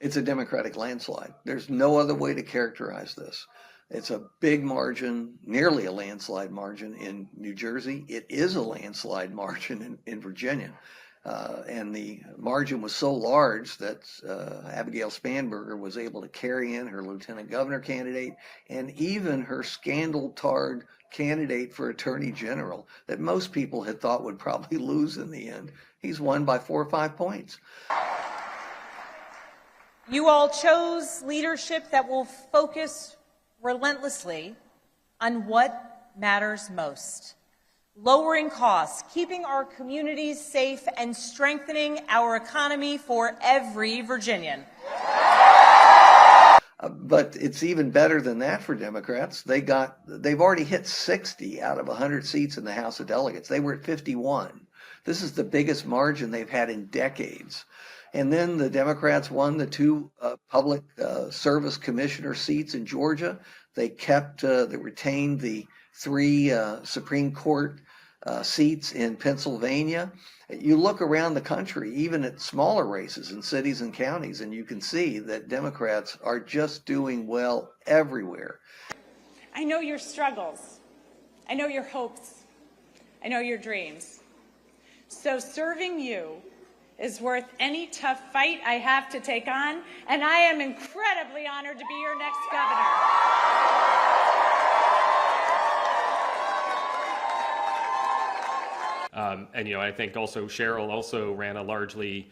It's a Democratic landslide. There's no other way to characterize this. It's a big margin, nearly a landslide margin in New Jersey. It is a landslide margin in Virginia. And the margin was so large that Abigail Spanberger was able to carry in her lieutenant governor candidate and even her scandal-tarred candidate for attorney general that most people had thought would probably lose in the end. He's won by 4 or 5 points. You all chose leadership that will focus relentlessly on what matters most: lowering costs, keeping our communities safe, and strengthening our economy for every Virginian. But it's even better than that for Democrats. They've already hit 60 out of 100 seats in the House of Delegates. They were at 51. This is the biggest margin they've had in decades. And then the Democrats won the 2 public service commissioner seats in Georgia. They retained the 3 Supreme Court seats in Pennsylvania. You look around the country, even at smaller races in cities and counties, and you can see that Democrats are just doing well everywhere. I know your struggles. I know your hopes. I know your dreams. So serving you is worth any tough fight I have to take on, and I am incredibly honored to be your next governor. And I think also Cheryl also ran a largely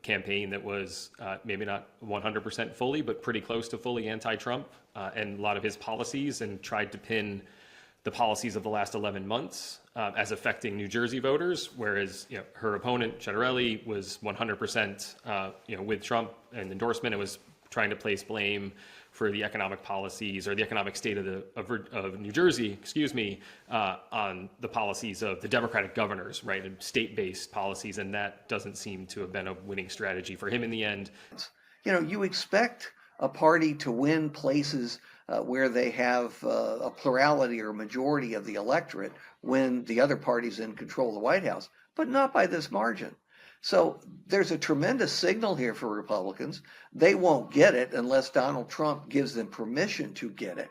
campaign that was maybe not 100% fully, but pretty close to fully anti-Trump, and a lot of his policies, and tried to pin the policies of the last 11 months as affecting New Jersey voters, whereas her opponent Chattarelli was 100% with Trump and endorsement, and was trying to place blame for the economic policies or the economic state of New Jersey, on the policies of the Democratic governors, right, and state-based policies, and that doesn't seem to have been a winning strategy for him in the end. You expect a party to win places where they have a plurality or a majority of the electorate when the other party's in control of the White House, but not by this margin. So there's a tremendous signal here for Republicans. They won't get it unless Donald Trump gives them permission to get it.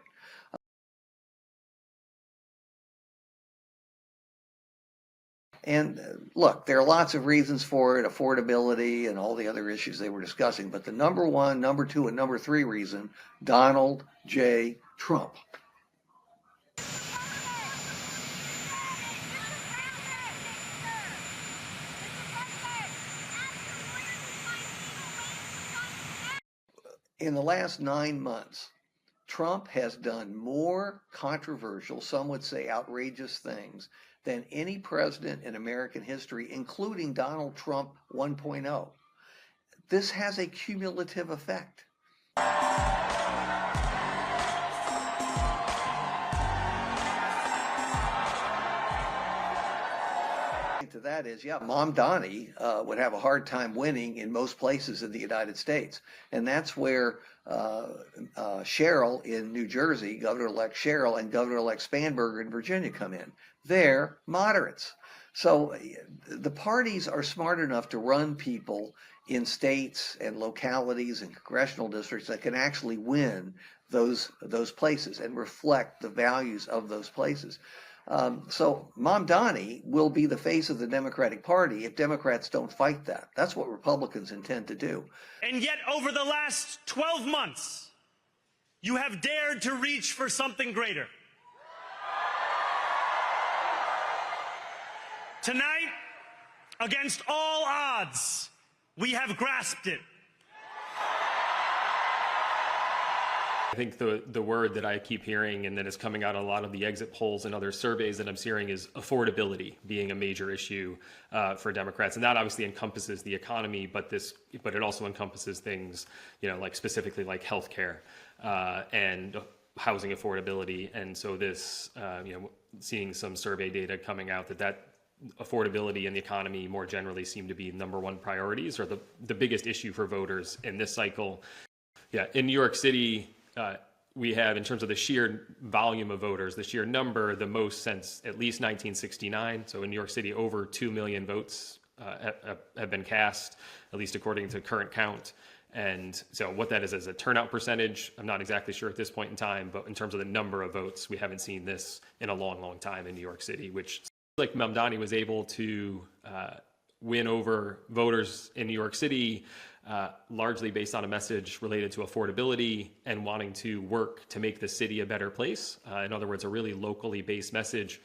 And look, there are lots of reasons for it, affordability and all the other issues they were discussing. But the number 1, number 2, and number 3 reason, Donald J. Trump. In the last 9 months, Trump has done more controversial, some would say outrageous things than any president in American history, including Donald Trump 1.0. This has a cumulative effect. To that is, Mom Donnie would have a hard time winning in most places in the United States. And that's where Cheryl in New Jersey, Governor-elect Cheryl, and Governor-elect Spanberger in Virginia come in. They're moderates. So the parties are smart enough to run people in states and localities and congressional districts that can actually win those places and reflect the values of those places. So Mom Donnie will be the face of the Democratic Party if Democrats don't fight that. That's what Republicans intend to do. And yet over the last 12 months, you have dared to reach for something greater. Tonight, against all odds, we have grasped it. I think the word that I keep hearing and that is coming out of a lot of the exit polls and other surveys that I'm hearing is affordability being a major issue for Democrats. And that obviously encompasses the economy, but it also encompasses things, like specifically like healthcare and housing affordability. And so this, seeing some survey data coming out that affordability and the economy more generally seem to be #1 priorities, or the biggest issue for voters in this cycle. Yeah, in New York City, we have, in terms of the sheer volume of voters, the sheer number, the most since at least 1969. So in New York City, over 2 million votes have been cast, at least according to current count. And so what that is as a turnout percentage, I'm not exactly sure at this point in time, but in terms of the number of votes, we haven't seen this in a long, long time in New York City, which like Mamdani was able to win over voters in New York City, largely based on a message related to affordability and wanting to work to make the city a better place. In other words, a really locally based message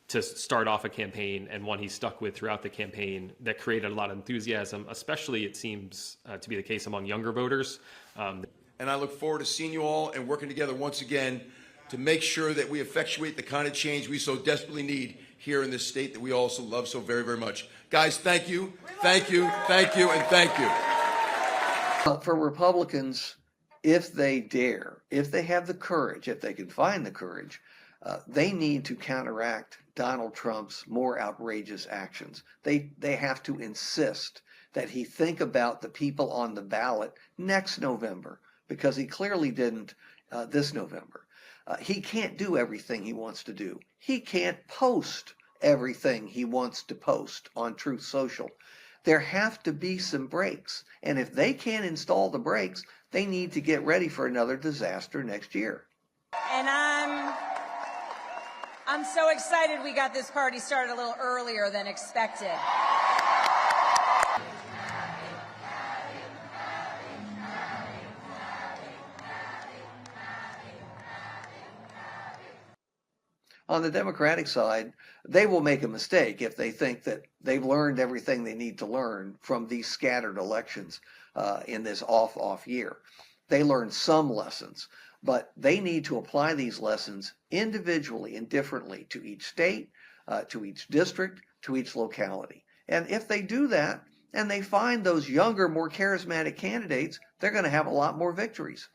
to start off a campaign, and one he stuck with throughout the campaign that created a lot of enthusiasm, especially it seems to be the case among younger voters. And I look forward to seeing you all and working together once again to make sure that we effectuate the kind of change we so desperately need here in this state that we also love so very, very much. Guys, thank you, thank you, thank you, and thank you. For Republicans, if they dare, if they have the courage, if they can find the courage, they need to counteract Donald Trump's more outrageous actions. They have to insist that he think about the people on the ballot next November, because he clearly didn't this November. He can't do everything he wants to do. He can't post everything he wants to post on Truth Social. There have to be some brakes. And if they can't install the brakes, they need to get ready for another disaster next year. And I'm so excited we got this party started a little earlier than expected. On the Democratic side, they will make a mistake if they think that they've learned everything they need to learn from these scattered elections in this off year. They learned some lessons, but they need to apply these lessons individually and differently to each state, to each district, to each locality. And if they do that, and they find those younger, more charismatic candidates, they're going to have a lot more victories.